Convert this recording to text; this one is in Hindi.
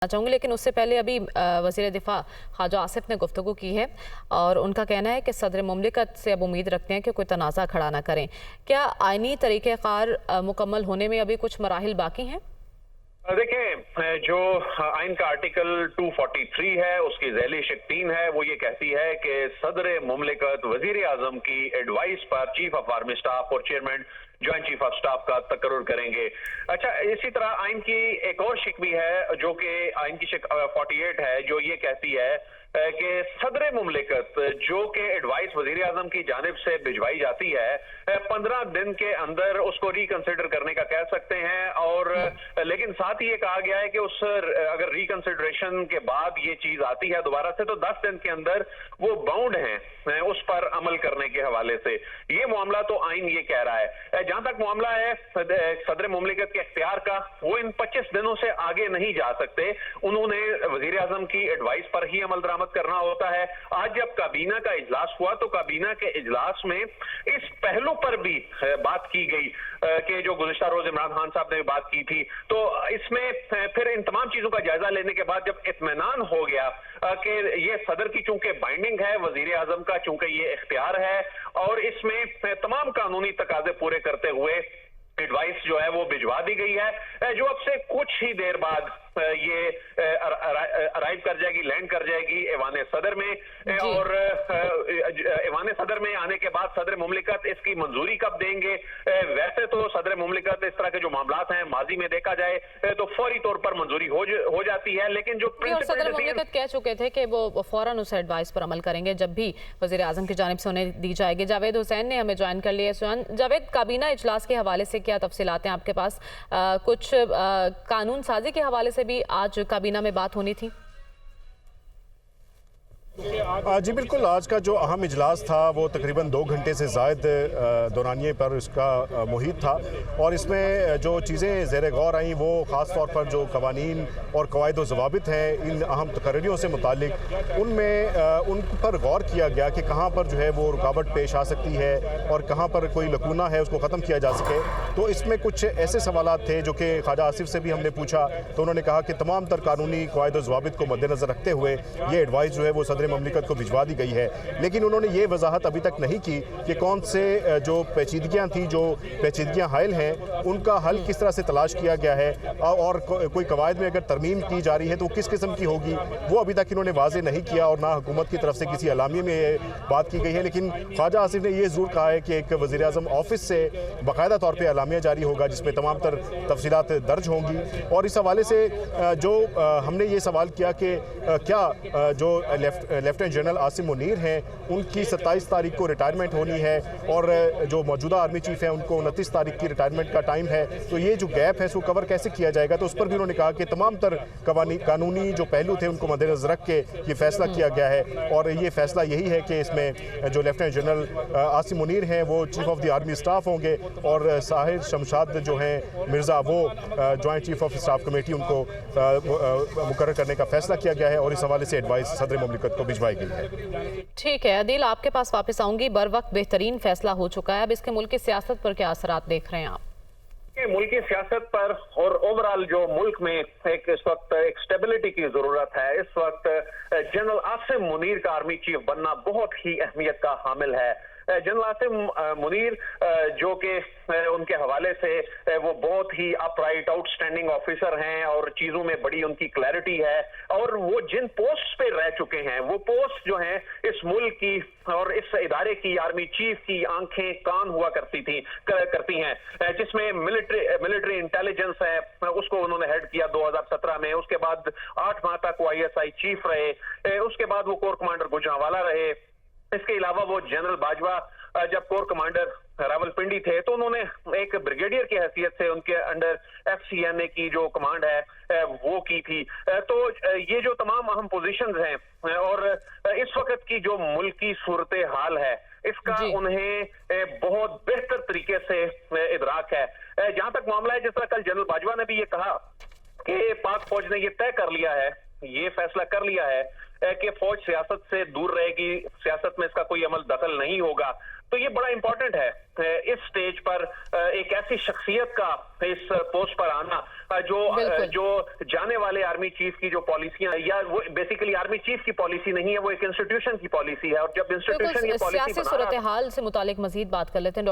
चाहूँगी, लेकिन उससे पहले अभी वज़ीर दिफ़ा ख्वाजा आसिफ ने गुफ्तगू की है और उनका कहना है कि सदर मुमलिकत से अब उम्मीद रखते हैं कि कोई तनाज़ा खड़ा ना करें। क्या आइनी तरीक़ेकार मुकम्मल होने में अभी कुछ मराहिल बाकी हैं? देखें, जो आइन का आर्टिकल 243 है, उसकी ज़ैली शिक 3 है, वो ये कहती है कि सदर मुमलिकत वज़ीर आज़म की एडवाइस पर चीफ ऑफ आर्मी स्टाफ और chairman joint chief of staff का तकर्रुर करेंगे। अच्छा, इसी तरह आइन की एक और शिक भी है, जो कि आइन की शिक 48 है, जो ये कहती है कि सदर मुमलिकत जो कि एडवाइस वजीर आजम की जानिब से भिजवाई जाती है, 15 दिन के अंदर उसको रिकंसिडर करने का कह सकते हैं। और लेकिन साथ ही ये कहा गया है कि उस अगर रिकंसिडरेशन के बाद ये चीज आती है दोबारा से, तो 10 दिन के अंदर वो बाउंड हैं उस पर अमल करने के हवाले से। ये मामला तो आइन ये कह रहा है। जहां तक मामला है सदर मुमलिकत के इख्तियार का, वो इन 25 दिनों से आगे नहीं जा सकते। उन्होंने वजीर आजम की एडवाइस पर ही अमल दरामद करना होता है। आज जब काबीना का इजलास हुआ तो काबीना के इजलास में इस पहलू पर भी बात की गई कि जो गुज़िश्ता रोज इमरान खान साहब ने बात की थी। तो इसमें फिर इन तमाम चीजों का जायजा लेने के बाद जब इत्मीनान हो गया कि ये सदर की चूंकि बाइंडिंग है, वजीर आजम का चूंकि ये इख्तियार है और इसमें तमाम कानूनी तकाजे पूरे करते हुए एडवाइस जो है वो भिजवा दी गई है, जो अब से कुछ ही देर बाद ये अराइव कर जाएगी, लैंड कर जाएगी ऐवान सदर में। और ऐवान सदर में आने के बाद सदर मुमलिकत इसकी मंजूरी कब देंगे? वैसे तो सदर मुमलिकत इस तरह के जो मामलात हैं माजी में देखा जाए तो फौरी तौर पर मंजूरी हो जाती है, लेकिन जो सदर मुमलिकत कह चुके थे कि वो फौरन उस एडवाइस पर अमल करेंगे जब भी वजीर आजम की जानिब से उन्हें दी जाएगी। जावेद हुसैन ने हमें ज्वाइन कर लिया। जावेद, काबीना इजलास के हवाले से क्या तफसीलात हैं आपके पास? कुछ कानून साजी के हवाले से भी आज काबीना में बात होनी थी। जी बिल्कुल, आज का जो अहम इजलास था वो तकरीबन 2 घंटे से ज़ायद दौरानिए पर इसका मुहित था और इसमें जो चीज़ें ज़ेर गौर आईं वो ख़ास तौर पर जो कवानीन और कवायद व ज़वाबित हैं इन अहम तकर्रियों से मुतालिक, उनमें उन पर गौर किया गया कि कहाँ पर जो है वो रुकावट पेश आ सकती है और कहाँ पर कोई लकूना है उसको ख़त्म किया जा सके। तो इसमें कुछ ऐसे सवालात थे जो कि ख्वाजा आसिफ से भी हमने पूछा, तो उन्होंने कहा कि तमाम तर कानूनी कवायद व ज़वाबित को मद्देनज़र रखते हुए ये एडवाइस जो है वो सदर मुमलिकत को भिजवा दी गई है। लेकिन उन्होंने ये वजाहत अभी तक नहीं की कि कौन से जो पेचीदगियाँ थी, जो पेचीदगियाँ हायल हैं, उनका हल किस तरह से तलाश किया गया है और कोई कवायद में अगर तरमीम की जा रही है तो किस किस्म की होगी, वो अभी तक इन्होंने वाज़े नहीं किया और ना हुकूमत की तरफ से किसी अलामी में ये बात की गई है। लेकिन ख्वाजा आसिफ ने यह ज़रूर कहा है कि एक वज़ीर आज़म ऑफिस से बाकायदा तौर पर अलामिया जारी होगा जिसमें तमाम तर तफसीलात दर्ज होंगी। और इस हवाले से जो हमने ये सवाल किया कि क्या जो लेफ्टिनेंट जनरल आसिम मुनीर हैं उनकी 27 तारीख को रिटायरमेंट होनी है और जो मौजूदा आर्मी चीफ हैं उनको 29 तारीख की रिटायरमेंट का टाइम है, तो ये जो गैप है इसको कवर कैसे किया जाएगा? तो उस पर भी उन्होंने कहा कि तमाम तर कानूनी जो पहलू थे उनको मद्देनजर रख के ये फैसला किया गया है और ये फैसला यही है कि इसमें जो लेफ्टिनेंट जनरल आसिम मुनीर हैं वो chief of the army staff होंगे और साहिर शमशाद जो हैं मिर्ज़ा वो joint chief of staff committee उनको मुकर्रर करने का फैसला किया गया है और इस हवाले से एडवाइस सदर मुमलिकत को भिजवाई गई है। ठीक है अदील, आपके पास वापस आऊंगी। बर वक्त बेहतरीन फैसला हो चुका है, अब इसके मुल्क की सियासत पर क्या असरात देख रहे हैं आप? मुल्क की सियासत पर और ओवरऑल जो मुल्क में एक इस वक्त एक स्टेबिलिटी की जरूरत है। इस वक्त जनरल आसिम मुनीर का आर्मी चीफ बनना बहुत ही अहमियत का हामिल है। जनरल आसिम मुनीर जो कि उनके हवाले से वो बहुत ही अपराइट आउटस्टैंडिंग ऑफिसर हैं और चीजों में बड़ी उनकी क्लैरिटी है और वो जिन पोस्ट पे रह चुके हैं वो पोस्ट जो हैं इस मुल्क की और इस इदारे की आर्मी चीफ की आंखें कान हुआ करती हैं, जिसमें मिलिट्री इंटेलिजेंस है उसको उन्होंने हेड किया 2017 में। उसके बाद 8 माह तक वो ISI चीफ रहे, उसके बाद वो कोर कमांडर गुजरांवाला रहे। इसके अलावा वो जनरल बाजवा जब कोर कमांडर रावलपिंडी थे तो उन्होंने एक ब्रिगेडियर की हैसियत से उनके अंडर FCNA की जो कमांड है वो की थी। तो ये जो तमाम अहम पोजीशंस हैं और इस वक्त की जो मुल्क की सूरत हाल है इसका उन्हें बहुत बेहतर तरीके से इदराक है। जहां तक मामला है, जिस तरह कल जनरल बाजवा ने भी ये कहा कि पाक फौज ने ये तय कर लिया है ये फैसला कर लिया है कि फौज सियासत से दूर रहेगी, सियासत में इसका कोई अमल दखल नहीं होगा, तो ये बड़ा इंपॉर्टेंट है इस स्टेज पर एक ऐसी शख्सियत का इस पोस्ट पर आना जो जाने वाले आर्मी चीफ की जो पॉलिसियां, या वो बेसिकली आर्मी चीफ की पॉलिसी नहीं है, वो एक इंस्टीट्यूशन की पॉलिसी है। और जब इंस्टीट्यूशन की पॉलिसी सियासी सूरत हाल से मुतालिक मजीद बात कर लेते हैं।